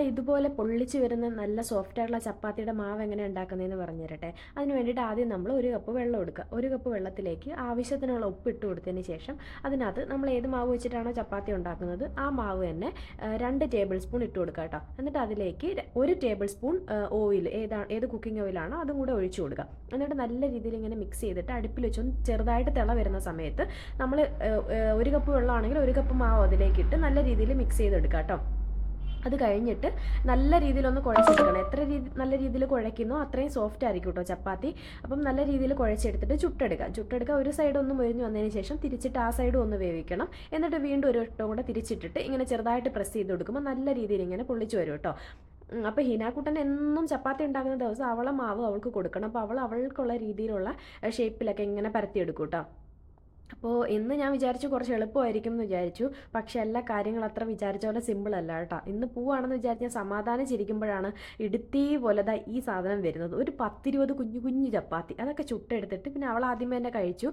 ഇതുപോലെ പൊള്ളിച്ച് വരുന്ന നല്ല സോഫ്റ്റ് ആയിട്ടുള്ള ചപ്പാത്തിയുടെ മാവ് എങ്ങനെ ഉണ്ടാക്കുന്നതെന്ന് പറഞ്ഞു തരട്ടെ. അതിന് വേണ്ടിയിട്ട് ആദ്യം നമ്മൾ 1 കപ്പ് വെള്ളം എടുക്കുക. 1 കപ്പ് വെള്ളത്തിലേക്ക് ആവശ്യത്തിനുള്ള ഉപ്പ് ഇട്ട് കൊടുത്തതിന് ശേഷം അതിനകത്ത് നമ്മൾ ഏത് മാവ് വെച്ചിട്ടാണോ ചപ്പാത്തി ഉണ്ടാക്കുന്നത് ആ മാവ് തന്നെ 2 ടേബിൾ സ്പൂൺ ഇട്ട് കൊടുക്കുക കേട്ടോ. എന്നിട്ട് അതിലേക്ക് 1 ടേബിൾ സ്പൂൺ ഓയിൽ, ഏത് കുക്കിംഗ് ഓയിലാണോ അതും കൂടെ ഒഴിച്ചു കൊടുക്കുക. എന്നിട്ട് നല്ല രീതിയിൽ ഇങ്ങനെ മിക്സ് ചെയ്തിട്ട് അടുപ്പിൽ വെച്ചൊന്ന് ചെറുതായിട്ട് തിള വരുന്ന സമയത്ത് നമ്മൾ 1 കപ്പ് വെള്ളമാണെങ്കിൽ 1 കപ്പ് മാവ് അതിലേക്കിട്ട് നല്ല രീതിയിൽ മിക്സ് ചെയ്തെടുക്കുക കേട്ടോ. അത് കഴിഞ്ഞിട്ട് നല്ല രീതിയിലൊന്ന് കുഴച്ചെടുക്കണം. എത്ര നല്ല രീതിയിൽ കുഴയ്ക്കുന്നോ അത്രയും സോഫ്റ്റ് ആയിരിക്കും കേട്ടോ ചപ്പാത്തി. അപ്പം നല്ല രീതിയിൽ കുഴച്ചെടുത്തിട്ട് ചുട്ടെടുക്കുക. ഒരു സൈഡ് ഒന്ന് മൊരിഞ്ഞ് വന്നതിന് ശേഷം തിരിച്ചിട്ട് ആ സൈഡും ഒന്ന് വേവിക്കണം. എന്നിട്ട് വീണ്ടും ഒരു വട്ടം കൂടെ തിരിച്ചിട്ടിട്ട് ഇങ്ങനെ ചെറുതായിട്ട് പ്രസ് ചെയ്ത് കൊടുക്കുമ്പോൾ നല്ല രീതിയിൽ ഇങ്ങനെ പൊള്ളിച്ച് വരും കേട്ടോ. അപ്പോൾ ഹിനാക്കുട്ടൻ എന്നും ചപ്പാത്തി ഉണ്ടാക്കുന്ന ദിവസം അവളെ മാവ് അവൾക്ക് കൊടുക്കണം. അപ്പോൾ അവൾക്കുള്ള രീതിയിലുള്ള ഷേപ്പിലൊക്കെ ഇങ്ങനെ പരത്തിയെടുക്കും കേട്ടോ. അപ്പോൾ ഇന്ന് ഞാൻ വിചാരിച്ചു കുറച്ച് എളുപ്പമായിരിക്കും എന്ന് വിചാരിച്ചു. പക്ഷേ എല്ലാ കാര്യങ്ങളും അത്ര വിചാരിച്ച പോലെ സിമ്പിൾ അല്ല കേട്ടോ. ഇന്ന് പോവാണെന്ന് വിചാരിച്ച് ഞാൻ സമാധാനിച്ചിരിക്കുമ്പോഴാണ് ഇടുത്തി പോലെ ഈ സാധനം വരുന്നത്. ഒരു 10-20 കുഞ്ഞു കുഞ്ഞു ചപ്പാത്തി അതൊക്കെ ചുട്ടെടുത്തിട്ട് പിന്നെ അവൾ ആദ്യമേ തന്നെ കഴിച്ചു.